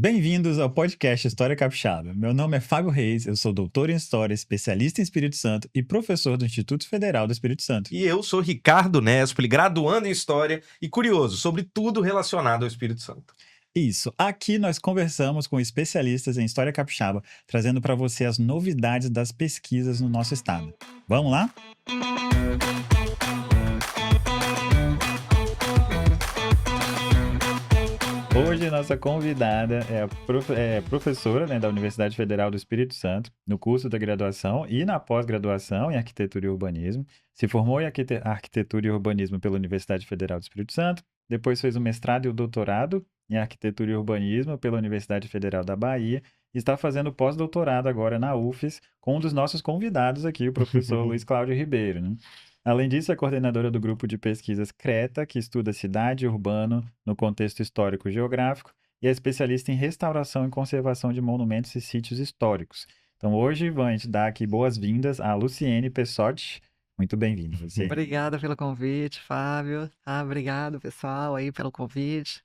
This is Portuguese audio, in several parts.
Bem-vindos ao podcast História Capixaba. Meu nome é Fábio Reis, eu sou doutor em História, especialista em Espírito Santo e professor do Instituto Federal do Espírito Santo. E eu sou Ricardo Nespoli, graduando em História e curioso sobre tudo relacionado ao Espírito Santo. Isso, aqui nós conversamos com especialistas em História Capixaba, trazendo para você as novidades das pesquisas no nosso estado. Vamos lá? Hoje nossa convidada é a professora, né, da Universidade Federal do Espírito Santo, no curso da graduação e na pós-graduação em Arquitetura e Urbanismo. Se formou em Arquitetura e Urbanismo pela Universidade Federal do Espírito Santo, depois fez o mestrado e o doutorado em Arquitetura e Urbanismo pela Universidade Federal da Bahia e está fazendo pós-doutorado agora na UFES com um dos nossos convidados aqui, o professor Luiz Cláudio Ribeiro, né? Além disso, é coordenadora do grupo de pesquisas CRETA, que estuda cidade e urbano no contexto histórico-geográfico, e é especialista em restauração e conservação de monumentos e sítios históricos. Então, hoje, a gente dá aqui boas-vindas a Luciene Pessotti. Muito bem-vinda, Luciene. Obrigada pelo convite, Fábio. Obrigado, pessoal, aí pelo convite.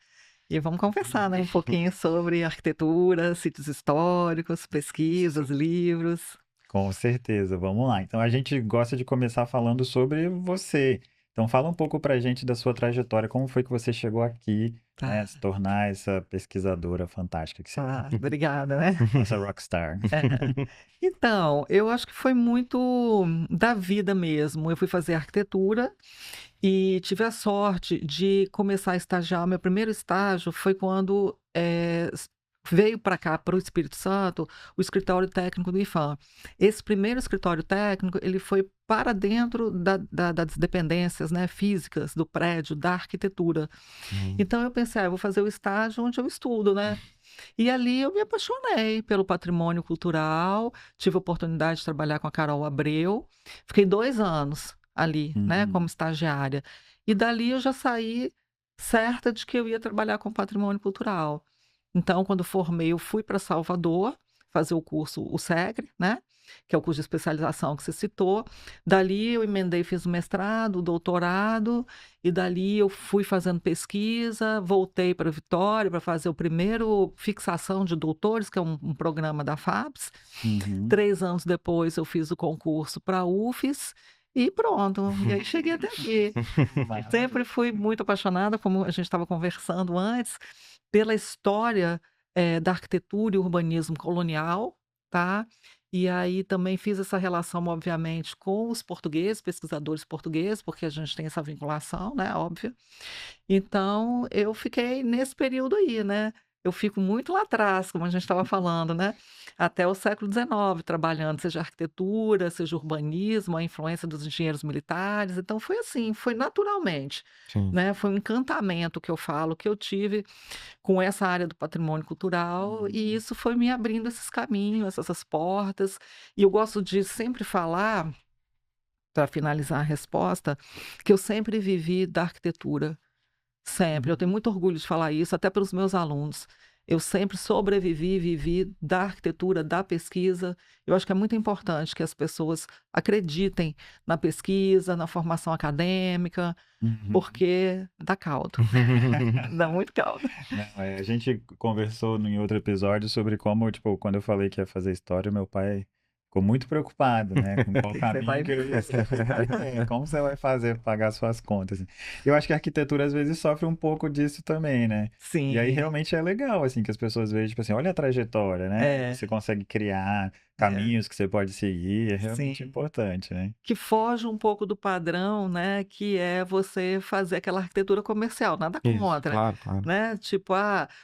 E vamos conversar, né, um pouquinho sobre arquitetura, sítios históricos, pesquisas, livros. Com certeza, vamos lá. Então, a gente gosta de começar falando sobre você. Então, fala um pouco pra gente da sua trajetória, como foi que você chegou aqui, né, a se tornar essa pesquisadora fantástica que você é, Obrigada, né? essa rockstar. Então, eu acho que foi muito da vida mesmo. Eu fui fazer arquitetura e tive a sorte de começar a estagiar. Meu primeiro estágio foi quando veio para cá, para o Espírito Santo, o escritório técnico do IFAM. Esse primeiro escritório técnico, ele foi para dentro das dependências, né, físicas do prédio, da arquitetura. Então eu pensei, eu vou fazer o estágio onde eu estudo, né? E ali eu me apaixonei pelo patrimônio cultural, tive a oportunidade de trabalhar com a Carol Abreu, fiquei 2 anos ali, né, como estagiária. E dali eu já saí certa de que eu ia trabalhar com patrimônio cultural. Então, quando formei, eu fui para Salvador fazer o curso, o SEGRE, né? Que é o curso de especialização que você citou. Dali eu emendei, fiz o mestrado, o doutorado, e dali eu fui fazendo pesquisa, voltei para Vitória para fazer o primeiro fixação de doutores, que é um programa da FAPES. 3 anos depois eu fiz o concurso para a UFES, e pronto, e aí cheguei até aqui. Sempre fui muito apaixonada, como a gente estava conversando antes, pela história da arquitetura e urbanismo colonial, tá? E aí também fiz essa relação, obviamente, com os portugueses, pesquisadores portugueses, porque a gente tem essa vinculação, né? Óbvio. Então, eu fiquei nesse período aí, né? Eu fico muito lá atrás, como a gente estava falando, né? Até o século XIX, trabalhando, seja arquitetura, seja urbanismo, a influência dos engenheiros militares. Então, foi assim, foi naturalmente, Sim. né? Foi um encantamento que eu falo, que eu tive com essa área do patrimônio cultural, e isso foi me abrindo esses caminhos, essas portas. E eu gosto de sempre falar, para finalizar a resposta, que eu sempre vivi da arquitetura. Sempre. Eu tenho muito orgulho de falar isso, até pelos meus alunos. Eu sempre sobrevivi, vivi da arquitetura, da pesquisa. Eu acho que é muito importante que as pessoas acreditem na pesquisa, na formação acadêmica, porque dá caldo. Dá muito caldo. Não, a gente conversou em outro episódio sobre como, tipo, quando eu falei que ia fazer história, meu pai ficou muito preocupado, né? Com qual Você caminho vai... que eu ia seguir, como você vai fazer para pagar suas contas. Eu acho que a arquitetura às vezes sofre um pouco disso também, né? E aí Sim, realmente é legal, assim, que as pessoas vejam, tipo assim, olha a trajetória, né? é, Você consegue criar é, caminhos que você pode seguir, é realmente sim. importante, né? Que foge um pouco do padrão, né, que é você fazer aquela arquitetura comercial, nada Isso, contra, claro. né, tipo,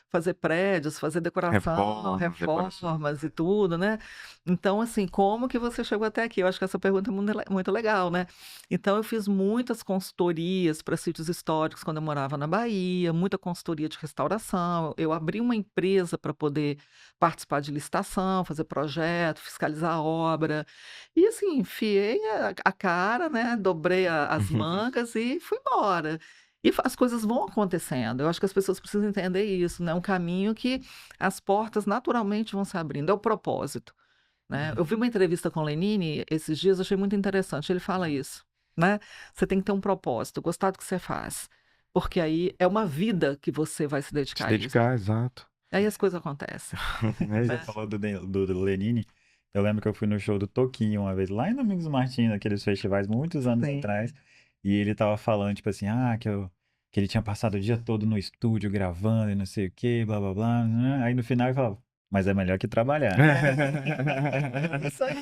fazer prédios, fazer decoração, Decoração. reformas e tudo, né. Então, assim, como que você chegou até aqui? Eu acho que essa pergunta é muito legal, né. Então eu fiz muitas consultorias para sítios históricos quando eu morava na Bahia, muita consultoria de restauração, eu abri uma empresa para poder participar de licitação, fazer projeto, fiscalizar a obra, e assim, enfiei a cara, né, dobrei as mangas e fui embora. E as coisas vão acontecendo, eu acho que as pessoas precisam entender isso, né, é um caminho que as portas naturalmente vão se abrindo, é o propósito, né. Eu vi uma entrevista com o Lenine esses dias, achei muito interessante, ele fala isso, né, você tem que ter um propósito, gostar do que você faz, porque aí é uma vida que você vai se Se dedicar a isso. dedicar, exato. Aí as coisas acontecem. Você falou do Lenine. Eu lembro que eu fui no show do Toquinho uma vez, lá em Domingos Martins, naqueles festivais, muitos anos Sim. atrás. E ele tava falando, tipo assim, que ele tinha passado o dia todo no estúdio gravando e não sei o que, blá blá blá, né? Aí no final ele falava, mas é melhor que trabalhar. Isso aí.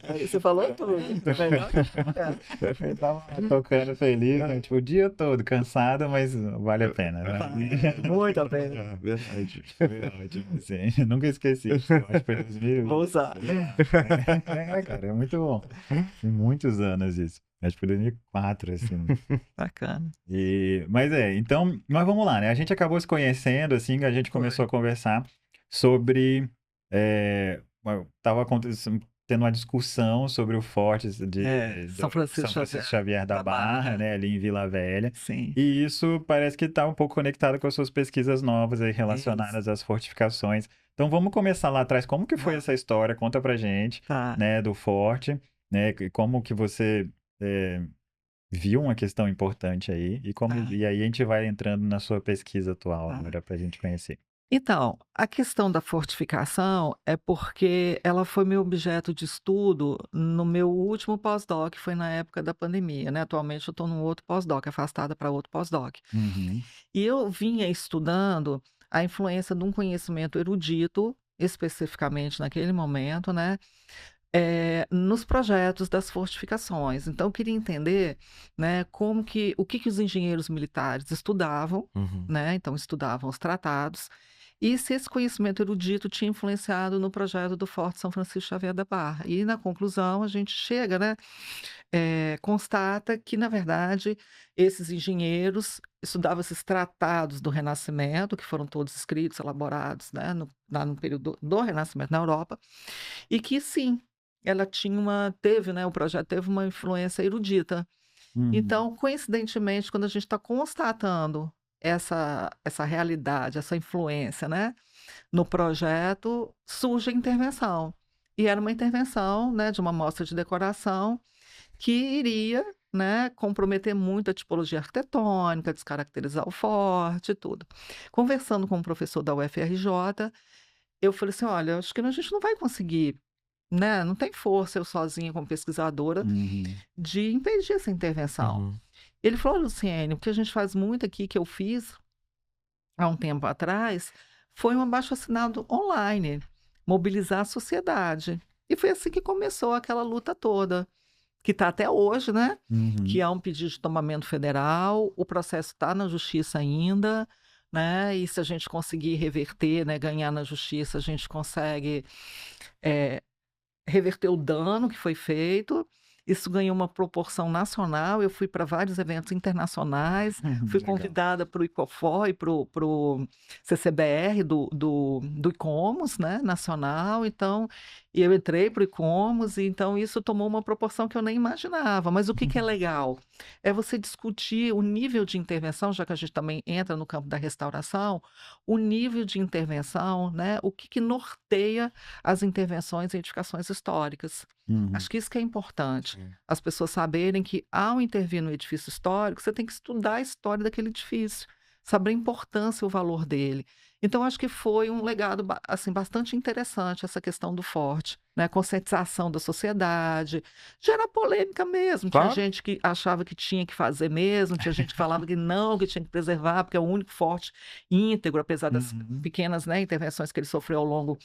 Aí você falou tudo. Melhor que trabalhar. Eu tava tocando feliz, né? Tipo, o dia todo, cansado, mas vale a pena, né? Muito a pena. Verdade. Foi ótimo, assim. Nunca esqueci. Eu acho que foi 2000. Vou usar. Cara, é muito bom. Tem muitos anos isso. Acho que foi 2004, assim. Bacana. Mas então, mas vamos lá, né? A gente acabou se conhecendo, assim, a gente começou a conversar sobre. Tava acontecendo, tendo uma discussão sobre o Forte São Francisco São Francisco Xavier da Barra, né? Ali em Vila Velha. Sim. E isso parece que está um pouco conectado com as suas pesquisas novas aí Isso. relacionadas às fortificações. Então vamos começar lá atrás. Como que foi essa história? Conta pra gente, Tá. né, do forte, né? Como que você viu uma questão importante aí e aí a gente vai entrando na sua pesquisa atual Tá. agora pra gente conhecer. Então, a questão da fortificação é porque ela foi meu objeto de estudo no meu último pós-doc, que foi na época da pandemia, né? Atualmente eu estou num outro pós-doc, afastada para outro pós-doc. Uhum. E eu vinha estudando a influência de um conhecimento erudito, especificamente naquele momento, né? Nos projetos das fortificações. Então, eu queria entender, né, o que os engenheiros militares estudavam, Uhum. né? Então, estudavam os tratados, e se esse conhecimento erudito tinha influenciado no projeto do Forte São Francisco Xavier da Barra. E, na conclusão, a gente chega, né, constata que, na verdade, esses engenheiros estudavam esses tratados do Renascimento, que foram todos escritos, elaborados, né, lá no período do Renascimento na Europa, e que, sim, ela teve, né, o projeto teve uma influência erudita. Uhum. Então, coincidentemente, quando a gente está constatando essa realidade, essa influência, né, no projeto, surge a intervenção. E era uma intervenção, né, de uma mostra de decoração que iria, né, comprometer muito a tipologia arquitetônica, descaracterizar o forte e tudo. Conversando com um professor da UFRJ, eu falei assim: olha, acho que a gente não vai conseguir, né, não tem força eu sozinha como pesquisadora Uhum. de impedir essa intervenção. Uhum. Ele falou: Luciene, o que a gente faz muito aqui, que eu fiz há um tempo atrás, foi um abaixo-assinado online, mobilizar a sociedade. E foi assim que começou aquela luta toda, que está até hoje, né? Que Uhum. há um pedido de tomamento federal, o processo está na justiça ainda, né? E se a gente conseguir reverter, né, ganhar na justiça, a gente consegue reverter o dano que foi feito. Isso ganhou uma proporção nacional. Eu fui para vários eventos internacionais, fui Legal. convidada para o ICOFOR e para o CCBR do ICOMOS, né, nacional. Então, eu entrei para o ICOMOS, e então isso tomou uma proporção que eu nem imaginava. Mas o que é legal? É você discutir o nível de intervenção, já que a gente também entra no campo da restauração, o nível de intervenção, né, o que norteia as intervenções em edificações históricas. Uhum. Acho que isso que é importante. Sim. As pessoas saberem que, ao intervir no edifício histórico, você tem que estudar a história daquele edifício, saber a importância e o valor dele. Então, acho que foi um legado assim, bastante interessante essa questão do forte, né? Conscientização da sociedade, gera polêmica mesmo. Tinha Claro. gente que achava que tinha que fazer mesmo, tinha gente que falava que não, que tinha que preservar, porque é o único forte íntegro, apesar das Uhum. pequenas, né, intervenções que ele sofreu ao longo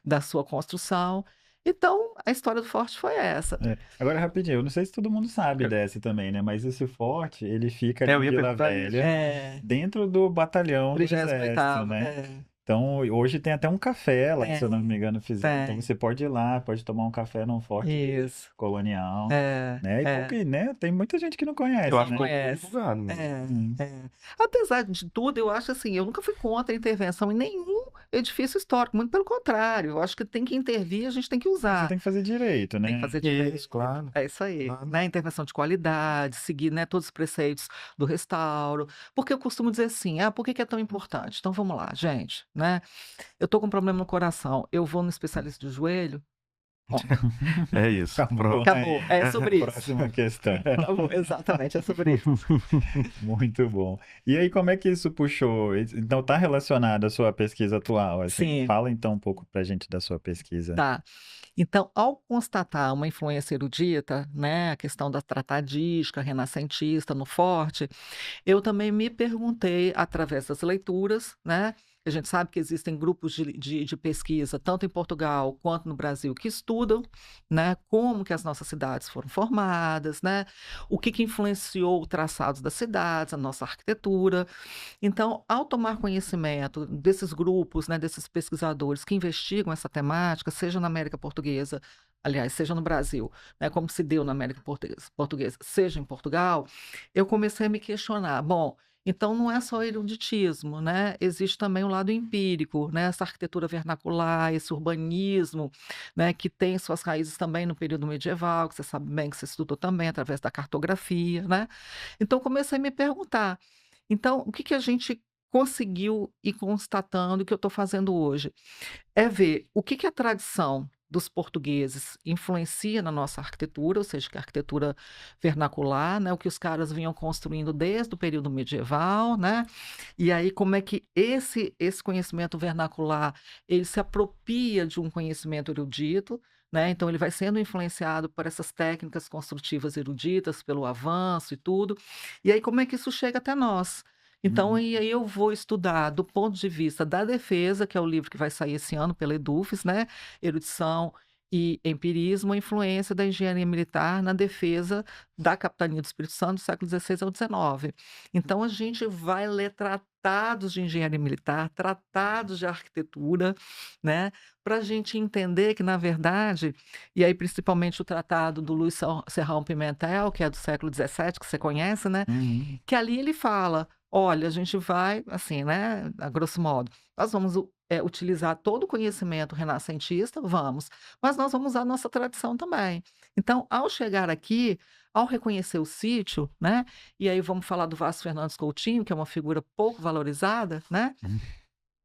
da sua construção. Então, a história do forte foi essa. Agora, rapidinho, eu não sei se todo mundo sabe dessa também, né? Mas esse forte, ele fica ali Eu em ia Vila perguntar isso. Velha, dentro do batalhão do 38º, Exército, né? Então, hoje tem até um café lá, se eu não me engano, fizeram. Então, tem. você pode ir lá, pode tomar um café num forte Isso. colonial, É, né? E né? Tem muita gente que não conhece, Eu acho né? pouco conhece. divulgado, né? Apesar de tudo, eu acho assim, eu nunca fui contra a intervenção em nenhum edifício histórico, muito pelo contrário, eu acho que tem que intervir, a gente tem que Você usar. tem que fazer direito, Tem que né? fazer direito. Isso, claro. É isso aí, Claro. né? Intervenção de qualidade, seguir, né, todos os preceitos do restauro. Porque eu costumo dizer assim, por que é tão importante? Então vamos lá, gente, né? Eu tô com um problema no coração, eu vou no especialista de joelho, Ó, É isso. Acabou. Pronto. acabou. É sobre isso. Próxima questão. Acabou, exatamente, é sobre isso. Muito bom. E aí, como é que isso puxou? Então, está relacionado à sua pesquisa atual, assim. Sim, Fala então um pouco pra gente da sua pesquisa. tá. Então, ao constatar uma influência erudita, né, a questão da tratadística, renascentista no forte, eu também me perguntei, através das leituras, né? A gente sabe que existem grupos de pesquisa, tanto em Portugal quanto no Brasil, que estudam, né, como que as nossas cidades foram formadas, né, o que influenciou o traçado das cidades, a nossa arquitetura. Então, ao tomar conhecimento desses grupos, né, desses pesquisadores que investigam essa temática, seja na América Portuguesa, aliás, seja no Brasil, né, como se deu na América Portuguesa, seja em Portugal, eu comecei a me questionar. Bom, então não é só eruditismo, né? Existe também o lado empírico, né? Essa arquitetura vernacular, esse urbanismo, né? Que tem suas raízes também no período medieval, que você sabe bem que você estudou também através da cartografia, né? Então comecei a me perguntar. Então, o que que a gente conseguiu ir constatando que eu estou fazendo hoje? É ver o que que a tradição dos portugueses influencia na nossa arquitetura, ou seja, que a arquitetura vernacular, né, o que os caras vinham construindo desde o período medieval, né? E aí como é que esse conhecimento vernacular, ele se apropria de um conhecimento erudito, né? Então ele vai sendo influenciado por essas técnicas construtivas eruditas, pelo avanço e tudo. E aí como é que isso chega até nós? Então, Uhum. e aí eu vou estudar do ponto de vista da defesa, que é o livro que vai sair esse ano pela Edufes, né? Erudição e empirismo, a influência da engenharia militar na defesa da capitania do Espírito Santo do século XVI ao XIX. Então, a gente vai ler tratados de engenharia militar, tratados de arquitetura, né? Para a gente entender que, na verdade, e aí principalmente o tratado do Luiz Serrão Pimentel, que é do século XVII, que você conhece, né? Uhum. Que ali ele fala: olha, a gente vai, assim, né, a grosso modo, nós vamos utilizar todo o conhecimento renascentista, vamos, mas nós vamos usar a nossa tradição também. Então, ao chegar aqui, ao reconhecer o sítio, né, e aí vamos falar do Vasco Fernandes Coutinho, que é uma figura pouco valorizada, né, Uhum.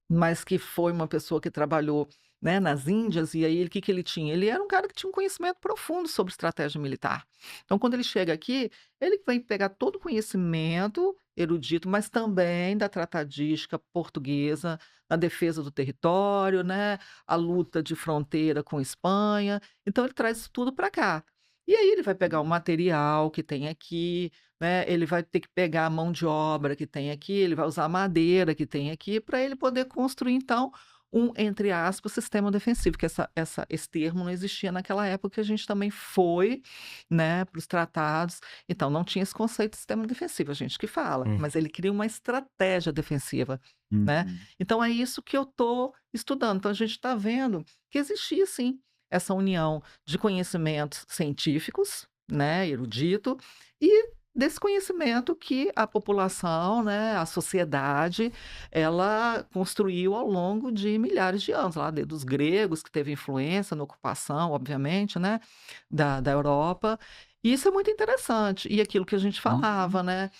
mas que foi uma pessoa que trabalhou, né, nas Índias, e aí ele, o que que ele tinha? Ele era um cara que tinha um conhecimento profundo sobre estratégia militar. Então, quando ele chega aqui, ele vem pegar todo o conhecimento erudito, mas também da tratadística portuguesa, na defesa do território, né, a luta de fronteira com Espanha. Então, ele traz isso tudo para cá. E aí ele vai pegar o material que tem aqui, né, ele vai ter que pegar a mão de obra que tem aqui, ele vai usar a madeira que tem aqui, para ele poder construir, então, um, entre aspas, sistema defensivo, que esse termo não existia naquela época, que a gente também foi, né, para os tratados. Então, não tinha esse conceito de sistema defensivo, a gente que fala, Hum. mas ele cria uma estratégia defensiva, né? Uhum. Então, é isso que eu estou estudando. Então, a gente está vendo que existia, sim, essa união de conhecimentos científicos, né, erudito, e desse conhecimento que a população, né, a sociedade, ela construiu ao longo de milhares de anos, lá desde os gregos, que teve influência na ocupação, obviamente, né, da Europa. E isso é muito interessante. E aquilo que a gente Uhum. falava, né,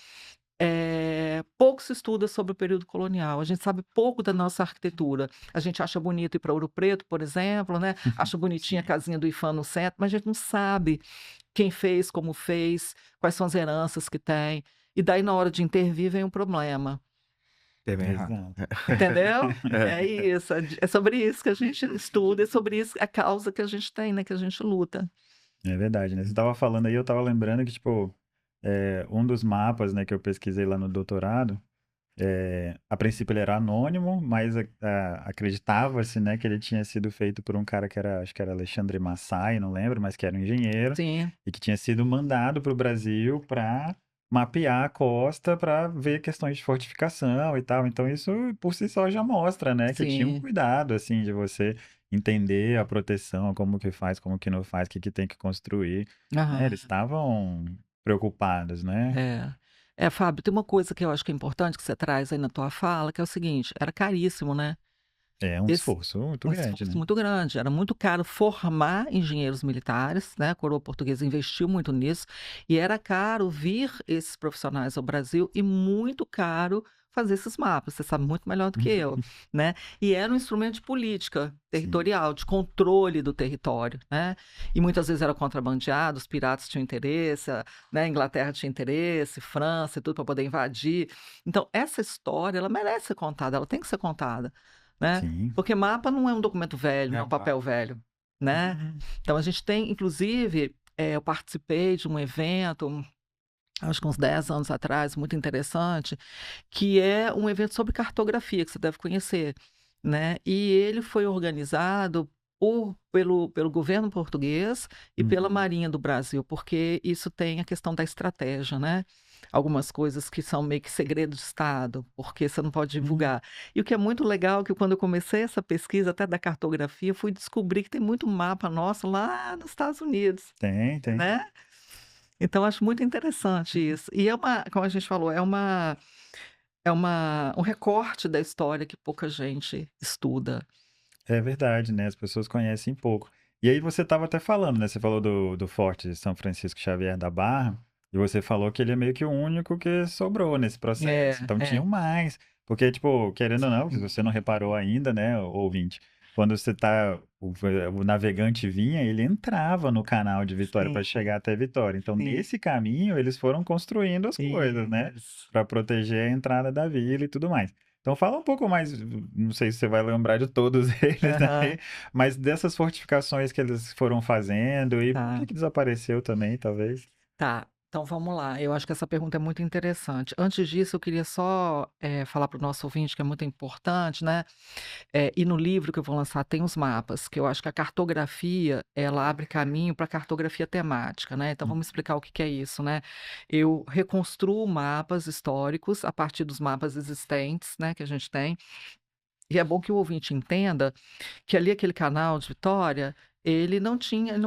pouco se estuda sobre o período colonial, a gente sabe pouco da nossa arquitetura. A gente acha bonito ir para Ouro Preto, por exemplo, né? Acha bonitinha a casinha do IFAM no centro, mas a gente não sabe quem fez, como fez, quais são as heranças que tem. E daí, na hora de intervir, vem um problema. É bem errado. Exato. Entendeu? É. É isso, é sobre isso que a gente estuda, é sobre isso a causa que a gente tem, né? Que a gente luta. É verdade, né? Você tava falando aí, eu tava lembrando que, tipo, um dos mapas, né, que eu pesquisei lá no doutorado, a princípio ele era anônimo, mas acreditava-se, né, que ele tinha sido feito por um cara que era, acho que era Alexandre Massai, não lembro, mas que era um engenheiro, Sim, e que tinha sido mandado para o Brasil para mapear a costa para ver questões de fortificação e tal. Então isso por si só já mostra, né, que tinha um sim. cuidado, assim, de você entender a proteção, como que faz, como que não faz, o que que tem que construir, né? Eles Aham. estavam preocupados, né? É. É, Fábio, tem uma coisa que eu acho que é importante que você traz aí na tua fala, que é o seguinte: era caríssimo, né? É um Esse esforço muito um grande, esforço né? muito grande, era muito caro formar engenheiros militares, né, a coroa portuguesa investiu muito nisso, e era caro vir esses profissionais ao Brasil e muito caro fazer esses mapas, você sabe muito melhor do que eu, né? E era um instrumento de política territorial, de controle do território, né? E muitas vezes era contrabandeado, os piratas tinham interesse, né? A Inglaterra tinha interesse, França e tudo para poder invadir. Então, essa história, ela merece ser contada, ela tem que ser contada, né? Sim. Porque mapa não é um documento velho, não é É, um papel velho, né? Então, a gente tem, inclusive, eu participei de um evento, acho que uns 10 anos atrás, muito interessante, que é um evento sobre cartografia, que você deve conhecer, né? E ele foi organizado pelo governo português e pela Uhum. Marinha do Brasil, porque isso tem a questão da estratégia, né? Algumas coisas que são meio que segredo de Estado, porque você não pode divulgar. E o que é muito legal é que quando eu comecei essa pesquisa, até da cartografia, eu fui descobrir que tem muito mapa nosso lá nos Estados Unidos, Tem. né? Então, acho muito interessante isso. E como a gente falou, um recorte da história que pouca gente estuda. É verdade, né? As pessoas conhecem pouco. E aí você estava até falando, né? Você falou do Forte São Francisco Xavier da Barra, e você falou que ele é meio que o único que sobrou nesse É, processo. Então é. tinham mais. Porque, tipo, querendo ou não, se você não reparou ainda, né, ouvinte, quando o navegante vinha, ele entrava no canal de Vitória para Sim, chegar até Vitória. Então, sim. nesse caminho, eles foram construindo as coisas, né? Isso. Para proteger a entrada da vila e tudo mais. Então fala um pouco mais, não sei se você vai lembrar de todos eles Aham, aí, mas dessas fortificações que eles foram fazendo e por tá. que desapareceu também, talvez. Tá, então vamos lá. Eu acho que essa pergunta é muito interessante. Antes disso, eu queria só falar para o nosso ouvinte que é muito importante, né? E no livro que eu vou lançar tem os mapas, que eu acho que a cartografia, ela abre caminho para a cartografia temática, né? Então vamos explicar o que que é isso, né? Eu reconstruo mapas históricos a partir dos mapas existentes, né, que a gente tem. E é bom que o ouvinte entenda que ali aquele canal de Vitória, ele não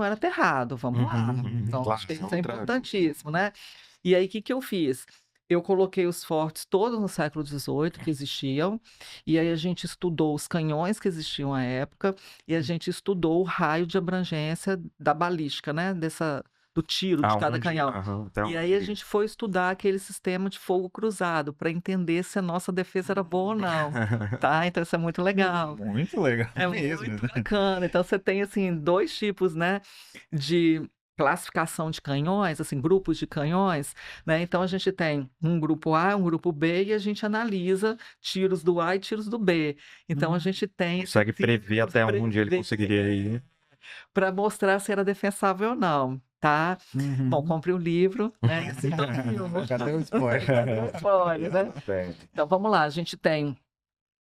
era terrado, vamos lá. Então, Claro, acho que isso é isso é outra. importantíssimo, né? E aí, o que que eu fiz? Eu coloquei os fortes todos no século XVIII que existiam, e aí a gente estudou os canhões que existiam à época, e a gente estudou o raio de abrangência da balística, né? Do tiro de cada Aonde? canhão. Aham, E aí a gente foi estudar aquele sistema de fogo cruzado para entender se a nossa defesa era boa ou não, tá? Então isso é muito legal. Muito legal É mesmo, muito né? bacana. Então você tem assim dois tipos, né, de classificação de canhões, assim, grupos de canhões, né? Então a gente tem um grupo A, um grupo B e a gente analisa tiros do A e tiros do B. Então a Hum. gente tem esses Consegue prever símbolos até onde ele conseguiria ir. para mostrar se era defensável ou não, tá? Bom, Uhum. compre o livro, né? E assista o filme. Cadê o spoiler? Cadê o spoiler, né? Certo. Então vamos lá, a gente tem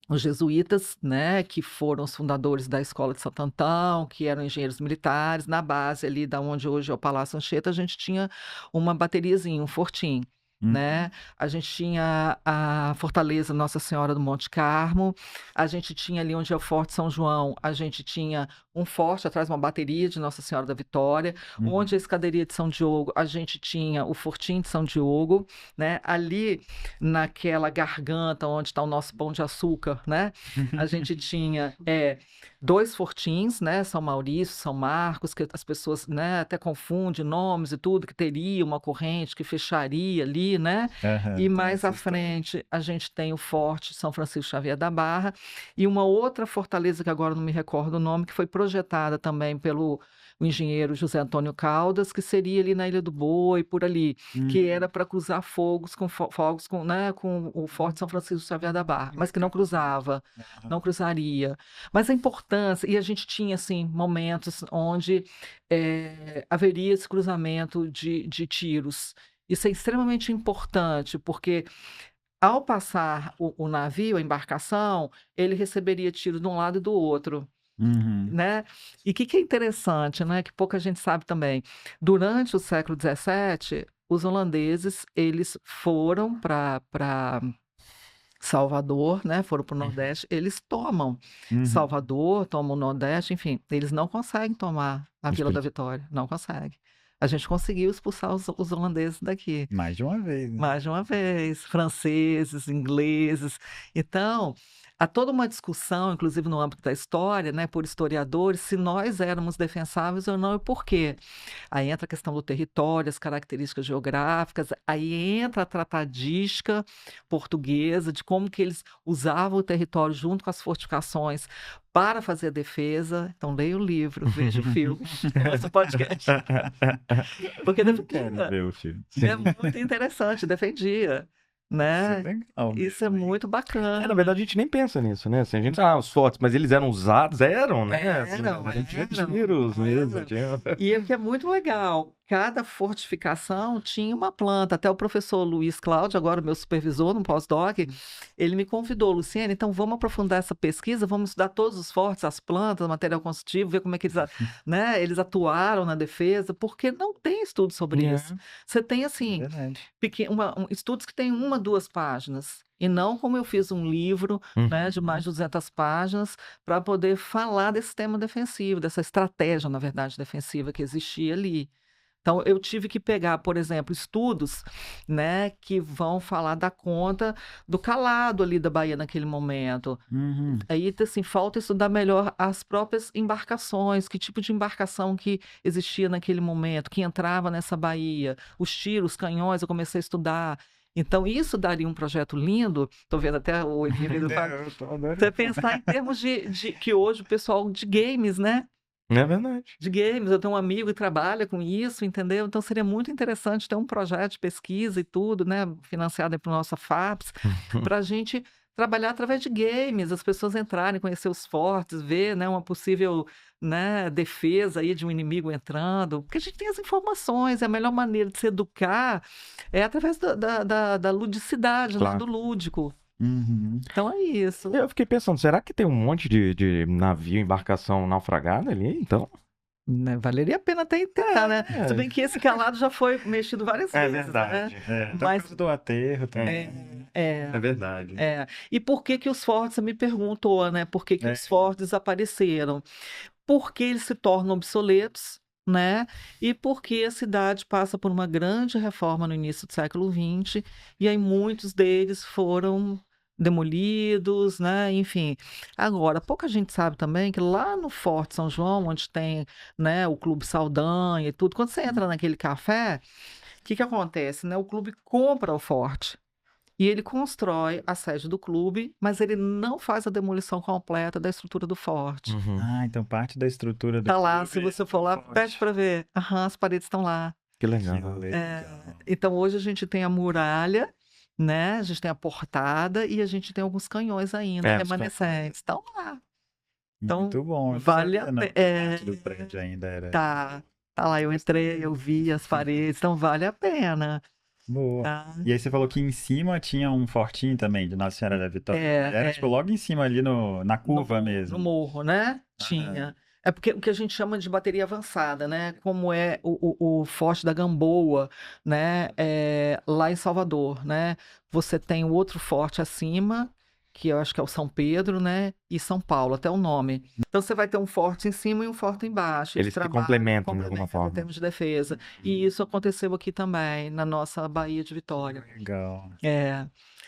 os jesuítas, né, que foram os fundadores da Escola de Santo Antão, que eram engenheiros militares. Na base ali da onde hoje é o Palácio Anchieta, a gente tinha uma bateriazinha, um fortim, Hum. né? A gente tinha a Fortaleza Nossa Senhora do Monte Carmo, a gente tinha ali onde é o Forte São João, a gente tinha um forte atrás, uma bateria de Nossa Senhora da Vitória, onde a escadaria de São Diogo, a gente tinha o Fortim de São Diogo, né? Ali naquela garganta onde está o nosso Pão de Açúcar, né? A gente tinha dois fortins, né? São Maurício, São Marcos, que as pessoas, né, até confundem nomes e tudo, que teria uma corrente que fecharia ali, né? Aham, E tem mais essa à história. frente a gente tem o Forte São Francisco Xavier da Barra e uma outra fortaleza que agora não me recordo o nome, que foi projetada também pelo o engenheiro José Antônio Caldas, que seria ali na Ilha do Boi, por ali, que era para cruzar fogos com, né, com o Forte São Francisco Xavier da Barra, mas que não cruzava, Aham. não cruzaria. Mas a importância, e a gente tinha assim momentos onde haveria esse cruzamento de tiros. Isso é extremamente importante, porque ao passar o navio, a embarcação, ele receberia tiros de um lado e do outro, Uhum. né? E o que que é interessante, né, que pouca gente sabe também, durante o século XVII, os holandeses, eles foram para Salvador, né, foram para o Nordeste, eles tomam Uhum. Salvador, tomam o Nordeste, enfim, eles não conseguem tomar a Vila da Espírito. Vitória, não conseguem. A gente conseguiu expulsar os holandeses daqui. Mais de uma vez, né? Mais de uma vez, franceses, ingleses. Então, há toda uma discussão, inclusive no âmbito da história, né, por historiadores, se nós éramos defensáveis ou não e por quê. Aí entra a questão do território, as características geográficas, aí entra a tratadística portuguesa, de como que eles usavam o território junto com as fortificações para fazer a defesa. Então, leia o livro, veja o filme, ouça o podcast. Porque Quero defendia. ver o filme. É muito interessante, defendia, Isso é né? legal Isso é mesmo, hein? muito bacana. Na verdade, a gente nem pensa nisso, né? Assim, a gente, os fortes, mas eles eram usados, né? Assim, a gente tinha tiros mesmo. E o que é muito legal, cada fortificação tinha uma planta. Até o professor Luiz Cláudio, agora meu supervisor no pós-doc, ele me convidou, Luciene, então vamos aprofundar essa pesquisa, vamos estudar todos os fortes, as plantas, o material construtivo, ver como é que eles, né, eles atuaram na defesa, porque não tem estudo sobre isso. Você tem, assim, Verdade. estudos que têm 1, 2 páginas. E não como eu fiz um livro, né, de mais de 200 páginas para poder falar desse tema defensivo, dessa estratégia, na verdade, defensiva que existia ali. Então, eu tive que pegar, por exemplo, estudos, né, que vão falar da conta do calado ali da Bahia naquele momento. Uhum. Aí, assim, falta estudar melhor as próprias embarcações, que tipo de embarcação que existia naquele momento, que entrava nessa Bahia, os tiros, os canhões, eu comecei a estudar. Então, isso daria um projeto lindo. Estou vendo até o Emílio Eu tô adorando. você pensar em termos de que hoje o pessoal de games, né? É verdade. De games, eu tenho um amigo que trabalha com isso, entendeu? Então seria muito interessante ter um projeto de pesquisa e tudo, né? Financiado pela nossa FAPES, para a gente trabalhar através de games, as pessoas entrarem, conhecer os fortes, ver, né, uma possível, né, defesa aí de um inimigo entrando, porque a gente tem as informações, é a melhor maneira de se educar é através da ludicidade, né, Claro. do lúdico. Uhum. Então é isso. Eu fiquei pensando, será que tem um monte de navio, embarcação naufragada ali, então? Né, valeria a pena até tentar, né? É. Se bem que esse calado já foi mexido várias vezes, né? É, tá por Mas- causa do aterro também. É, verdade. é. E por que que os fortes, você me perguntou, né? Por que que É. os fortes desapareceram? Porque eles se tornam obsoletos, né? E porque a cidade passa por uma grande reforma no início do século XX, e aí muitos deles foram demolidos, né? Enfim. Agora, pouca gente sabe também que lá no Forte São João, onde tem, né, o Clube Saldanha e tudo, quando você entra naquele café, o que que acontece, né? O clube compra o forte. E ele constrói a sede do clube, mas ele não faz a demolição completa da estrutura do forte. Uhum. Ah, então parte da estrutura do Tá lá, se clube você for lá, é forte. pede para ver. Aham, as paredes estão lá. Que Que legal. rolê É, legal. então hoje a gente tem a muralha, né? A gente tem a portada e a gente tem alguns canhões ainda É, os remanescentes. Estão lá. Então, Muito bom. Eu não vale sabia, a não, pena. que parte do prédio ainda era. Tá lá, eu entrei, eu vi as paredes, então vale a pena. Boa. Tá? E aí você falou que em cima tinha um fortinho também de Nossa Senhora da Vitória. Era tipo logo em cima ali na curva No mesmo. morro, né? Tinha. É porque o que a gente chama de bateria avançada, né? Como é o Forte da Gamboa, né? Lá em Salvador, né? Você tem o outro forte acima, que eu acho que é o São Pedro, né? E São Paulo, até o nome. Então você vai ter um forte em cima e um forte embaixo. Eles se complementam de alguma forma. Em termos de defesa. E isso aconteceu aqui também, na nossa Baía de Vitória. Legal.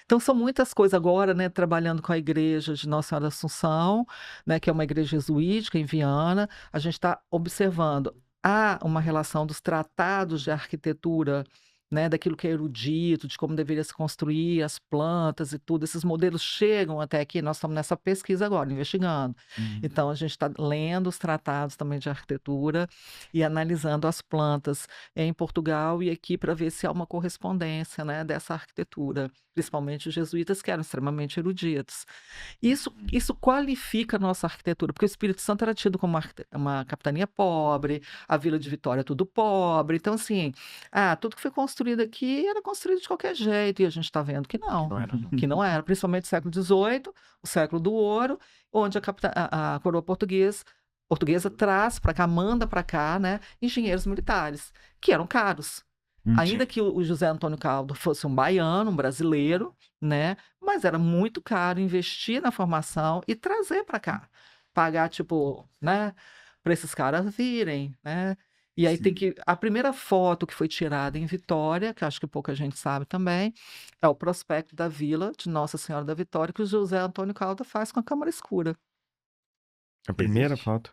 Então são muitas coisas agora, né, trabalhando com a igreja de Nossa Senhora da Assunção, né, que é uma igreja jesuítica em Viana. A gente está observando há uma relação dos tratados de arquitetura, né, daquilo que é erudito, de como deveria se construir as plantas e tudo. Esses modelos chegam até aqui. Nós estamos nessa pesquisa agora, investigando. Então a gente está lendo os tratados também de arquitetura e analisando as plantas em Portugal e aqui para ver se há uma correspondência, né, dessa arquitetura, principalmente os jesuítas que eram extremamente eruditos. Isso qualifica a nossa arquitetura, porque o Espírito Santo era tido como uma capitania pobre, a Vila de Vitória é tudo pobre. Então, assim, tudo que foi construído aqui era construído de qualquer jeito, e a gente está vendo que não. Que não era, principalmente no século XVIII, o século do ouro, onde a coroa portuguesa traz para cá, manda para cá, né, engenheiros militares, que eram caros. Ainda que o José Antônio Caldo fosse um baiano, um brasileiro, né, mas era muito caro investir na formação e trazer para cá. Pagar, tipo, né, para esses caras virem, né. E aí tem Sim. que. A primeira foto que foi tirada em Vitória, que acho que pouca gente sabe também, é o prospecto da vila de Nossa Senhora da Vitória, que o José Antônio Calda faz com a câmara escura. A primeira Existe? foto.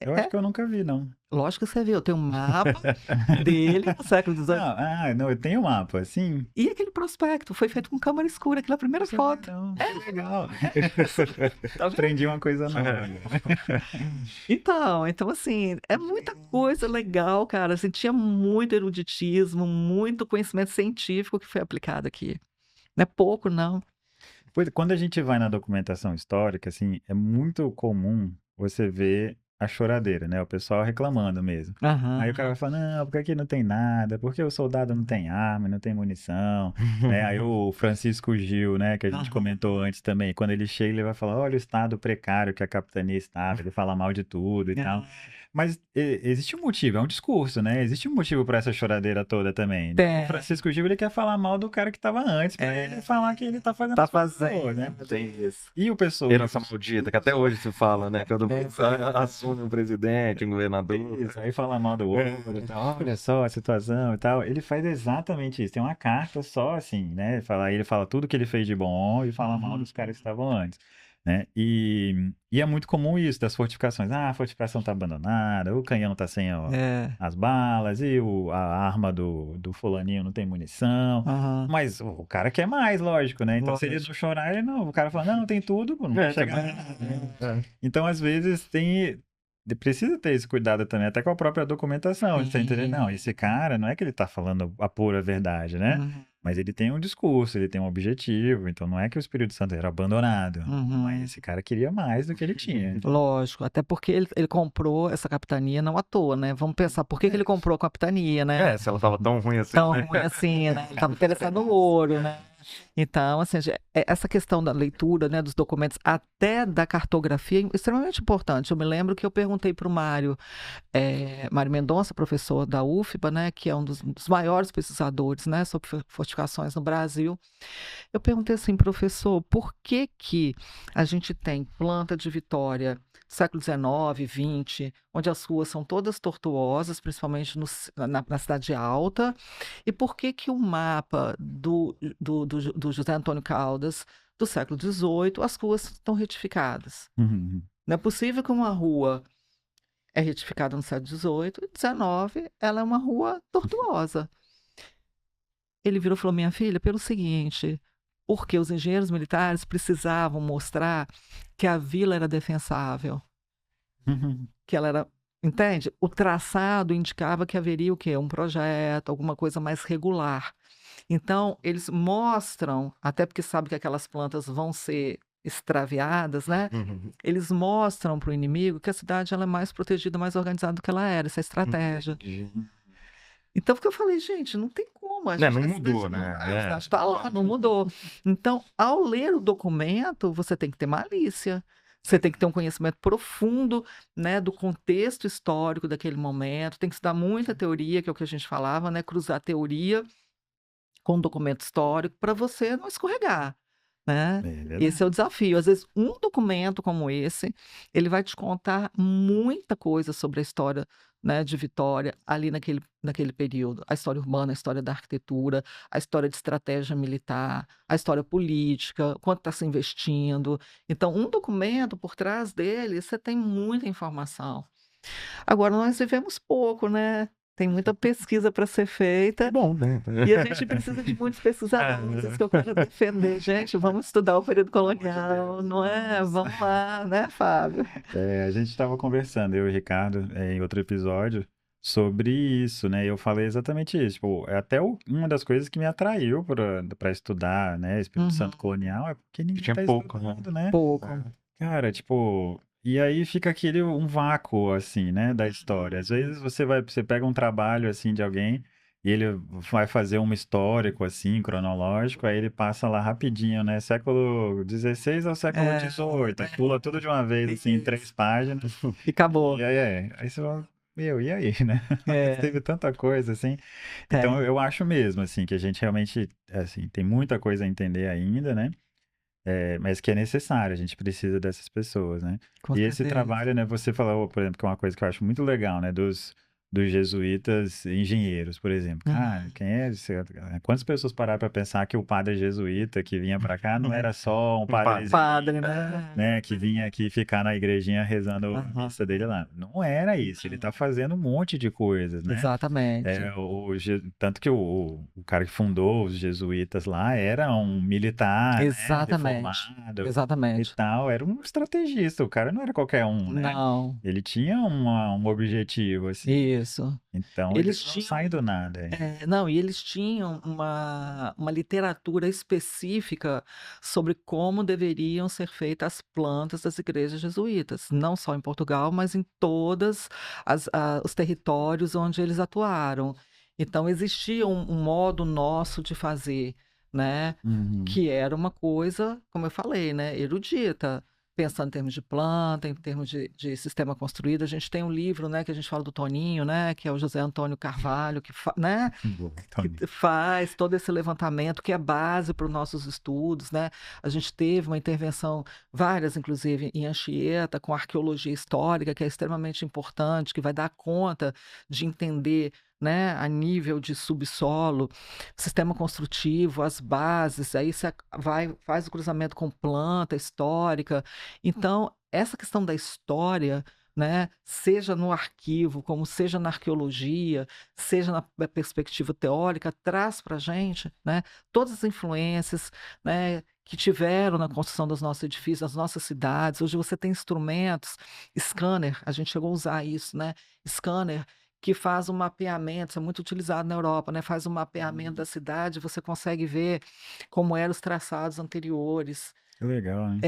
Eu acho É, que eu nunca vi, não. lógico que você viu, tem um mapa dele do século XVIII. Não, eu tenho um mapa, sim. E aquele prospecto foi feito com câmera escura, aquela primeira Não sabia, foto. não. Que legal. Tá vendo? Aprendi uma coisa nova. Então assim, é muita coisa legal, cara. Assim, tinha muito eruditismo, muito conhecimento científico que foi aplicado aqui. Não é pouco, não. Pois, quando a gente vai na documentação histórica, assim, é muito comum você ver a choradeira, né? O pessoal reclamando mesmo. Aí o cara vai falar, não, porque aqui não tem nada, porque o soldado não tem arma, não tem munição, né? Aí o Francisco Gil, né, que a gente Aham. comentou antes também, quando ele chega, ele vai falar, olha o estado precário que a capitania estava, ele fala mal de tudo e tal. Mas existe um motivo, é um discurso, né? Existe um motivo para essa choradeira toda também. Tem. O Francisco Gil, ele quer falar mal do cara que estava antes, para ele falar que ele tá fazendo Tá as coisas boas, fazendo, né? tem isso. E o pessoal... Herança maldita, que até hoje se fala, né? Quando assume um presidente, um governador. Isso, aí fala mal do outro e tal, olha só a situação e tal. Ele faz exatamente isso. Tem uma carta só assim, né? Ele fala tudo que ele fez de bom e fala mal dos caras que estavam antes, né? E é muito comum isso das fortificações. Ah, a fortificação tá abandonada, o canhão tá sem É. as balas e a arma do fulaninho não tem munição. Aham. Mas o cara quer mais, lógico, né? Então se ele não chorar, ele não, o cara fala, não, tem tudo, pô, não vai chegar. Então, às vezes, precisa ter esse cuidado também, até com a própria documentação. Você entender, não, esse cara não é que ele tá falando a pura verdade, né? Uhum. Mas ele tem um discurso, ele tem um objetivo, então não é que o Espírito Santo era abandonado. Uhum. Mas esse cara queria mais do que ele tinha. Lógico, até porque ele comprou essa capitania não à toa, né? Vamos pensar, por que que ele comprou a capitania, né? Se ela tava tão ruim assim. Tão ruim assim, né? Ele estava interessado no ouro, né? Então, assim, essa questão da leitura, né, dos documentos, até da cartografia, é extremamente importante. Eu me lembro que eu perguntei para o Mário Mendonça, professor da UFBA, né, que é um dos maiores pesquisadores, né, sobre fortificações no Brasil. Eu perguntei assim, professor, por que que a gente tem planta de Vitória século XIX, XX, onde as ruas são todas tortuosas, principalmente na Cidade Alta, e por que que o mapa do José Antônio Caldas, do século XVIII, as ruas estão retificadas? Uhum. Não é possível que uma rua é retificada no século XVIII e XIX, ela é uma rua tortuosa. Ele virou e falou, minha filha, pelo seguinte, porque os engenheiros militares precisavam mostrar que a vila era defensável, Uhum. que ela era, entende? O traçado indicava que haveria o quê? Um projeto, alguma coisa mais regular. Então, eles mostram, até porque sabem que aquelas plantas vão ser extraviadas, né? Eles mostram para o inimigo que a cidade ela é mais protegida, mais organizada do que ela era, essa é a estratégia. Então, porque eu falei, gente, não tem como. A Não cidade mudou, né? A cidade está lá, não mudou. Então, ao ler o documento, você tem que ter malícia. Você tem que ter um conhecimento profundo, né, do contexto histórico daquele momento. Tem que estudar muita teoria, que é o que a gente falava, né? Cruzar teoria com documento histórico para você não escorregar, né? É verdade. Esse é o desafio. Às vezes, um documento como esse, ele vai te contar muita coisa sobre a história, né, de Vitória ali naquele período. A história urbana, a história da arquitetura, a história de estratégia militar, a história política, quanto está se investindo. Então, um documento, por trás dele, você tem muita informação. Agora, nós vivemos pouco, né? Tem muita pesquisa para ser feita. Bom, né? E a gente precisa de muitos pesquisadores, isso que eu quero defender. Gente, vamos estudar o período colonial, não é? Vamos lá, né, Fábio? A gente estava conversando, eu e o Ricardo, em outro episódio, sobre isso, né? E eu falei exatamente isso. Tipo, é até uma das coisas que me atraiu para estudar, né, Espírito Santo colonial, é porque ninguém Tinha tá pouco, né? estudando, né? Pouco. Cara, tipo, e aí fica um vácuo, assim, né, da história. Às vezes você pega um trabalho, assim, de alguém e ele vai fazer um histórico, assim, cronológico, aí ele passa lá rapidinho, né, século XVI ao século XVIII, aí pula tudo de uma vez, assim, em 3 páginas. E acabou. E aí você fala, meu, e aí, né? É, Teve tanta coisa, assim. Então, eu acho mesmo, assim, que a gente realmente, assim, tem muita coisa a entender ainda, né? Mas que é necessário, a gente precisa dessas pessoas, né? com E esse certeza. trabalho, né, você falou, por exemplo, que é uma coisa que eu acho muito legal, né, dos jesuítas engenheiros, por exemplo. Cara, quem é esse? Quantas pessoas pararam para pensar que o padre jesuíta que vinha para cá não era só um padre, Padre, né? né, que vinha aqui ficar na igrejinha rezando a missa dele lá. Não era isso. Ele tá fazendo um monte de coisas, né? Exatamente. Tanto que o cara que fundou os jesuítas lá era um militar, né, Exatamente. reformado e Exatamente. tal, era um estrategista, o cara não era qualquer um, né? Não, Ele tinha um objetivo, assim. isso. Então Eles eles não tinham. saem do nada. Não, e eles tinham uma literatura específica sobre como deveriam ser feitas as plantas das igrejas jesuítas, não só em Portugal, mas em todos os territórios onde eles atuaram. Então, existia um modo nosso de fazer, né? Uhum. Que era uma coisa, como eu falei, né? Erudita. Pensando em termos de planta, em termos de sistema construído, a gente tem um livro, né, que a gente fala do Toninho, né, que é o José Antônio Carvalho, né, que faz todo esse levantamento, que é base para os nossos estudos, né? A gente teve uma intervenção, várias, inclusive, em Anchieta, com arqueologia histórica, que é extremamente importante, que vai dar conta de entender, né, a nível de subsolo, sistema construtivo, as bases, aí você faz o cruzamento com planta histórica. Então, essa questão da história, né, seja no arquivo, como seja na arqueologia, seja na perspectiva teórica, traz para a gente, né, todas as influências, né, que tiveram na construção dos nossos edifícios, das nossas cidades. Hoje você tem instrumentos, scanner, a gente chegou a usar isso, né, scanner, que faz um mapeamento, isso é muito utilizado na Europa, né? Faz um mapeamento da cidade, você consegue ver como eram os traçados anteriores. Que legal, hein?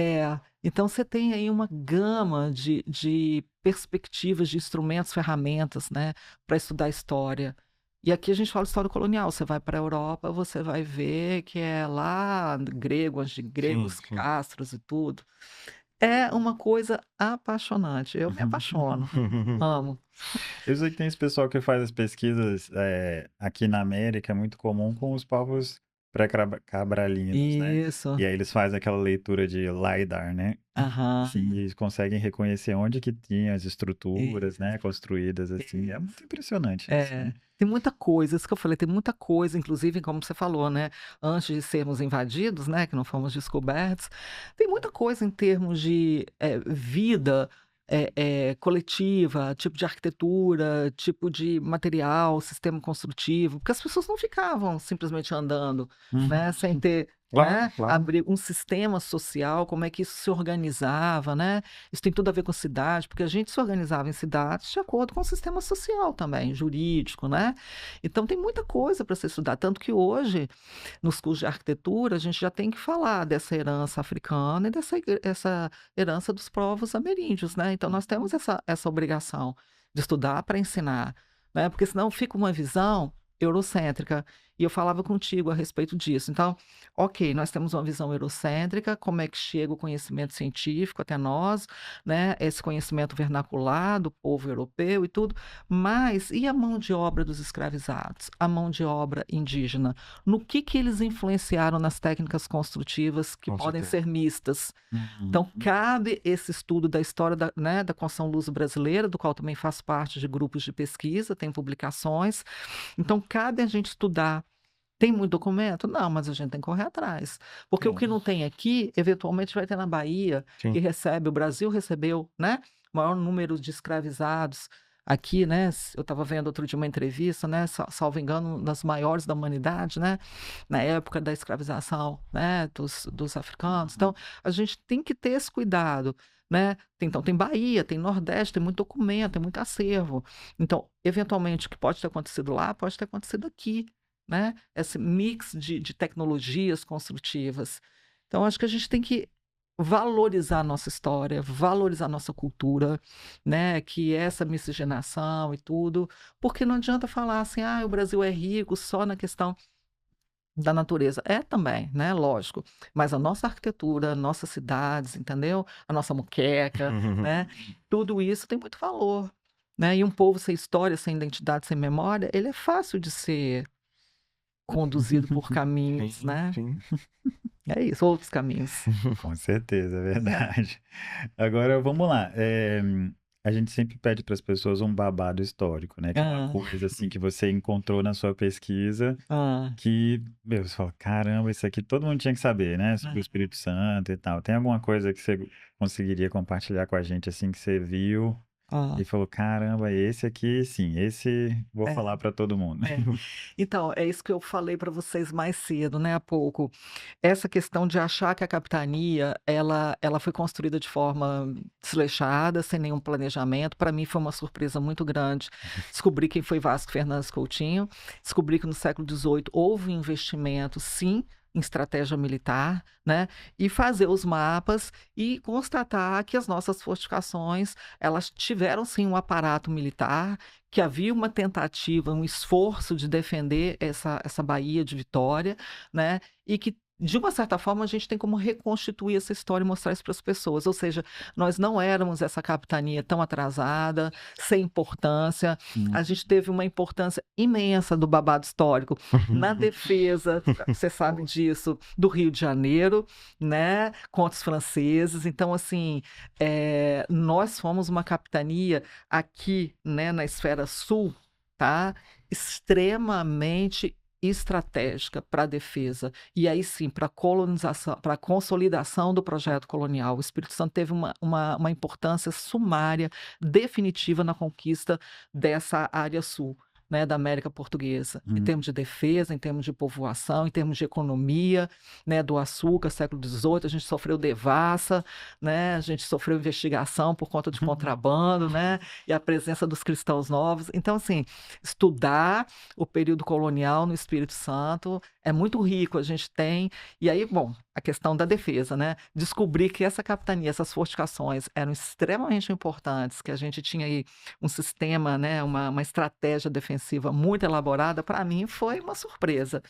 Então você tem aí uma gama de perspectivas, de instrumentos, ferramentas, né, para estudar história. E aqui a gente fala história colonial. Você vai para a Europa, você vai ver que é lá grego, antes de gregos, sim. castros e tudo. É uma coisa apaixonante. Eu me apaixono, amo. Eu sei que tem esse pessoal que faz as pesquisas aqui na América, é muito comum com os povos pré-cabralinos, né? Isso. E aí eles fazem aquela leitura de LiDAR, né? Aham. Assim, e eles conseguem reconhecer onde que tinha as estruturas, né, construídas assim. É muito impressionante isso, né? Tem muita coisa, isso que eu falei, tem muita coisa, inclusive, como você falou, né? Antes de sermos invadidos, né? Que não fomos descobertos, tem muita coisa em termos de vida coletiva, tipo de arquitetura, tipo de material, sistema construtivo, porque as pessoas não ficavam simplesmente andando, né? Sem ter. Né? Claro. Abrir um sistema social, como é que isso se organizava, né? Isso tem tudo a ver com cidade, porque a gente se organizava em cidades de acordo com o sistema social também, jurídico, né? Então tem muita coisa para se estudar, tanto que hoje, nos cursos de arquitetura, a gente já tem que falar dessa herança africana e essa herança dos povos ameríndios, né? Então nós temos essa obrigação de estudar para ensinar, né? Porque senão fica uma visão eurocêntrica. E eu falava contigo a respeito disso. Então, ok, nós temos uma visão eurocêntrica, como é que chega o conhecimento científico até nós, né? Esse conhecimento vernacular do povo europeu e tudo, mas e a mão de obra dos escravizados? A mão de obra indígena? No que eles influenciaram nas técnicas construtivas que Com podem certeza. ser mistas? Então, cabe esse estudo da história da construção luso-brasileira, do qual também faz parte de grupos de pesquisa, tem publicações. Então, cabe a gente estudar. Tem muito documento? Não, mas a gente tem que correr atrás. Porque o que não tem aqui, eventualmente vai ter na Bahia, Sim. que recebe, o Brasil recebeu, né, o maior número de escravizados aqui, né? Eu estava vendo outro dia uma entrevista, né, salvo engano, das maiores da humanidade, né, na época da escravização, né, dos africanos. Então, a gente tem que ter esse cuidado, né? Então, tem Bahia, tem Nordeste, tem muito documento, tem muito acervo. Então, eventualmente, o que pode ter acontecido lá, pode ter acontecido aqui, né? Esse mix de tecnologias construtivas. Então, acho que a gente tem que valorizar a nossa história, valorizar a nossa cultura, né? Que essa miscigenação e tudo, porque não adianta falar assim, o Brasil é rico só na questão da natureza. É também, né? Lógico. Mas a nossa arquitetura, nossas cidades, entendeu? A nossa moqueca, né? Tudo isso tem muito valor, né? E um povo sem história, sem identidade, sem memória, ele é fácil de ser conduzido por caminhos, Sim, né? sim. É isso, outros caminhos. Com certeza, é verdade. Agora, vamos lá. A gente sempre pede para as pessoas um babado histórico, né? Que é uma Ah, coisa assim que você encontrou na sua pesquisa ah, que, meu, você fala, caramba, isso aqui todo mundo tinha que saber, né? Sobre o Espírito Santo e tal. Tem alguma coisa que você conseguiria compartilhar com a gente assim que você viu ah, e falou, caramba, esse aqui, sim, esse vou é. falar para todo mundo. É. Então, é isso que eu falei para vocês mais cedo, né, há pouco. Essa questão de achar que a capitania, ela foi construída de forma desleixada, sem nenhum planejamento, para mim foi uma surpresa muito grande. Descobri quem foi Vasco Fernandes Coutinho, descobri que no século XVIII houve um investimento, sim, em estratégia militar, né, e fazer os mapas e constatar que as nossas fortificações, elas tiveram, sim, um aparato militar, que havia uma tentativa, um esforço de defender essa Baía de Vitória, né? E que, de uma certa forma, a gente tem como reconstituir essa história e mostrar isso para as pessoas. Ou seja, nós não éramos essa capitania tão atrasada, sem importância. A gente teve uma importância imensa do babado histórico na defesa, você sabe disso, do Rio de Janeiro, né? Contra os franceses. Então, assim, nós fomos uma capitania aqui, né, na esfera sul, tá? Extremamente estratégica para a defesa. E aí sim, para a colonização, para a consolidação do projeto colonial. O Espírito Santo teve uma importância sumária, definitiva na conquista dessa área sul, né, da América Portuguesa, em termos de defesa, em termos de povoação, em termos de economia, né, do açúcar, século XVIII, a gente sofreu devassa, né, a gente sofreu investigação por conta de contrabando, né, e a presença dos cristãos novos. Então, assim, estudar o período colonial no Espírito Santo é muito rico, a gente tem. E aí, bom, a questão da defesa, né, descobrir que essa capitania, essas fortificações eram extremamente importantes, que a gente tinha aí um sistema, né, uma estratégia defensiva muito elaborada, para mim foi uma surpresa,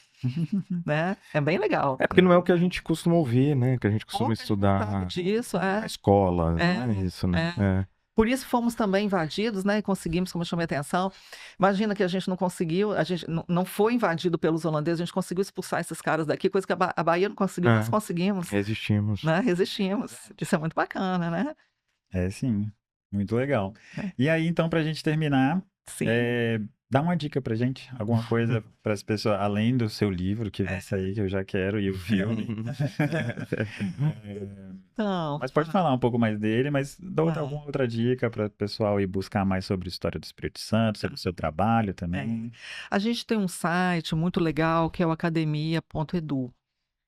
né? É bem legal. É porque não é o que a gente costuma ouvir, né? Que a gente costuma Pouca gente sabe estudar disso, na escola, É, não é isso, né? é. Por isso fomos também invadidos, né? E conseguimos, como eu chamei a atenção. Imagina que a gente não conseguiu, a gente não foi invadido pelos holandeses, a gente conseguiu expulsar esses caras daqui, coisa que a Bahia não conseguiu, nós conseguimos, Resistimos. né? Resistimos. Isso é muito bacana, né? É, sim, muito legal. É. E aí, então, para a gente terminar, Sim. dá uma dica pra gente, alguma coisa para as pessoas, além do seu livro que vai sair, que eu já quero, e o filme. Então, Mas pode falar um pouco mais dele, mas dá Vai. alguma outra dica para o pessoal ir buscar mais sobre a história do Espírito Santo, sobre o seu trabalho também. a gente tem um site muito legal que é o academia.edu.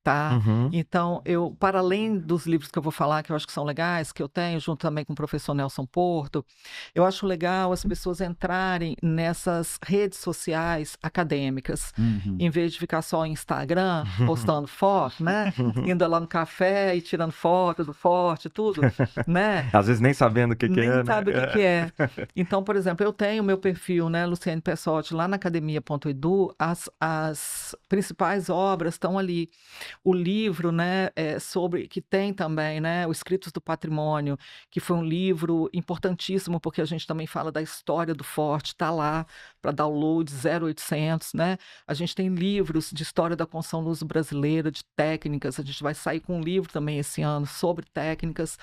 Tá? Uhum. Então, eu, para além dos livros que eu vou falar, que eu acho que são legais, que eu tenho, junto também com o professor Nelson Porto, eu acho legal as pessoas entrarem nessas redes sociais acadêmicas, Uhum. em vez de ficar só em Instagram, postando foto, né? Indo lá no café e tirando foto do forte, tudo, né? Às vezes nem sabendo o que Nem é, né? sabe o que é. Então, por exemplo, eu tenho o meu perfil, né, Luciane Pessotti, lá na academia.edu, as principais obras estão ali. O livro, né, sobre que tem também, né, o Escritos do Patrimônio, que foi um livro importantíssimo porque a gente também fala da história do forte, está lá para download 0800, né? A gente tem livros de história da construção luso-brasileira, de técnicas. A gente vai sair com um livro também esse ano sobre técnicas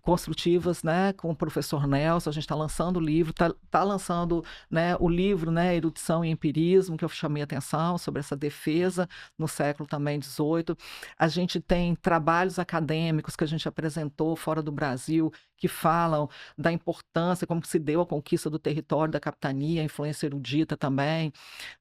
construtivas, né, com o professor Nelson. A gente está lançando o livro, tá lançando, né, o livro, né, Erudição e Empirismo, que eu chamei a atenção sobre essa defesa no século também XVIII. A gente tem trabalhos acadêmicos que a gente apresentou fora do Brasil, que falam da importância, como se deu a conquista do território da capitania, a influência erudita também.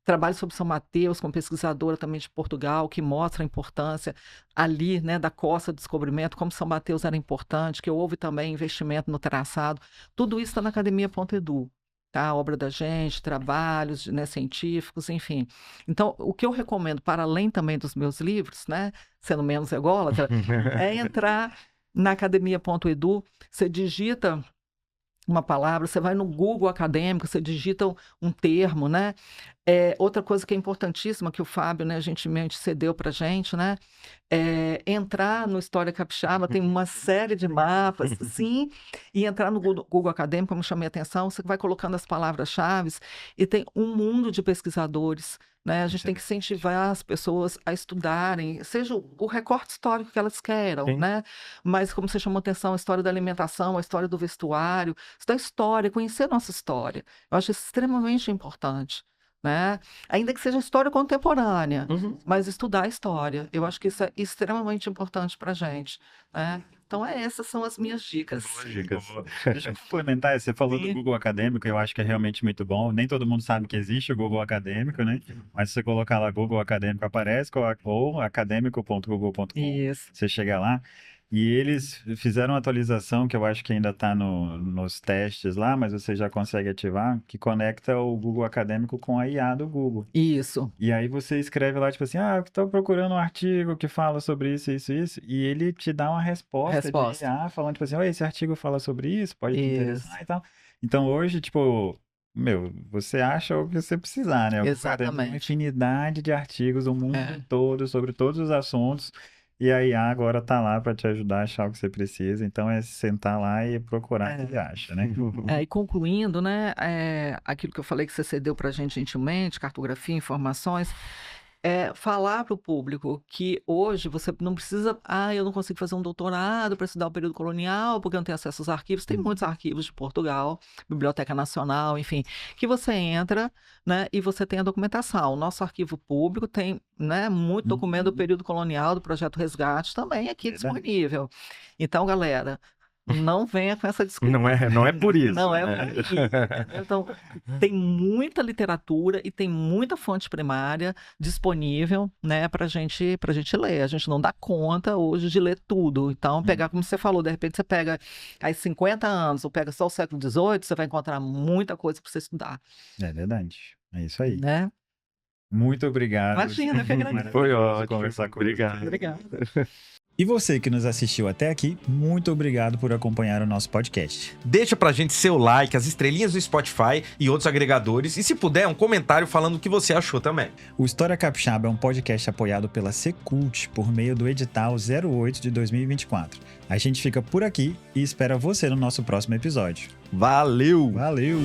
Trabalho sobre São Mateus, como pesquisadora também de Portugal, que mostra a importância ali, né, da costa do descobrimento, como São Mateus era importante, que houve também investimento no traçado. Tudo isso está na academia.edu. Tá? A obra da gente, trabalhos, né, científicos, enfim. Então, o que eu recomendo, para além também dos meus livros, né, sendo menos ególatra, é entrar na academia.edu, você digita uma palavra, você vai no Google acadêmico, você digita um termo, né? Outra coisa que é importantíssima, que o Fábio, né, gentilmente cedeu para a gente, né, entrar no História Capixaba, tem uma série de mapas, sim, e entrar no Google Acadêmico, como eu chamei a atenção, você vai colocando as palavras-chave e tem um mundo de pesquisadores, né? A gente tem que incentivar as pessoas a estudarem, seja o recorte histórico que elas queiram, Sim. né? Mas como você chamou a atenção, a história da alimentação, a história do vestuário, estudar história, conhecer nossa história. Eu acho isso extremamente importante, né? Ainda que seja história contemporânea, mas estudar a história. Eu acho que isso é extremamente importante para a gente, né? Então, essas são as minhas dicas. Boas dicas. Deixa eu complementar, você falou do Sim. Google Acadêmico, eu acho que é realmente muito bom. Nem todo mundo sabe que existe o Google Acadêmico, né? Mas se você colocar lá Google Acadêmico, aparece, ou acadêmico.google.com. Isso. Você chega lá. E eles fizeram uma atualização que eu acho que ainda está nos testes lá, mas você já consegue ativar, que conecta o Google Acadêmico com a IA do Google. Isso. E aí você escreve lá, tipo assim, eu estou procurando um artigo que fala sobre isso, isso, isso, e ele te dá uma resposta de IA falando, tipo assim, oi, esse artigo fala sobre isso, pode te interessar e tal. Então hoje, tipo, você acha o que você precisar, né? O Google Acadêmico tem uma Exatamente. infinidade de artigos o mundo todo, sobre todos os assuntos, e a IA agora tá lá para te ajudar a achar o que você precisa, então é sentar lá e procurar o que você acha, né? E concluindo, né, aquilo que eu falei que você cedeu para a gente gentilmente, cartografia, informações, falar para o público que hoje você não precisa, eu não consigo fazer um doutorado para estudar o período colonial, porque eu não tenho acesso aos arquivos. Tem muitos arquivos de Portugal, Biblioteca Nacional, enfim, que você entra, né, e você tem a documentação. O nosso arquivo público tem, né, muito documento do período colonial, do Projeto Resgate, também aqui disponível. Então, galera, não venha com essa desculpa. Não é por isso. Não é por isso. Então, tem muita literatura e tem muita fonte primária disponível, né, pra gente ler. A gente não dá conta hoje de ler tudo. Então, pegar, como você falou, de repente você pega aí 50 anos ou pega só o século XVIII, você vai encontrar muita coisa para você estudar. É verdade. É isso aí. Né? Muito obrigado. Imagina, eu que agradeço. Foi ótimo. Conversar com Obrigado. Obrigada. E você que nos assistiu até aqui, muito obrigado por acompanhar o nosso podcast. Deixa pra gente seu like, as estrelinhas do Spotify e outros agregadores. E se puder, um comentário falando o que você achou também. O História Capixaba é um podcast apoiado pela Secult por meio do edital 08 de 2024. A gente fica por aqui e espera você no nosso próximo episódio. Valeu! Valeu!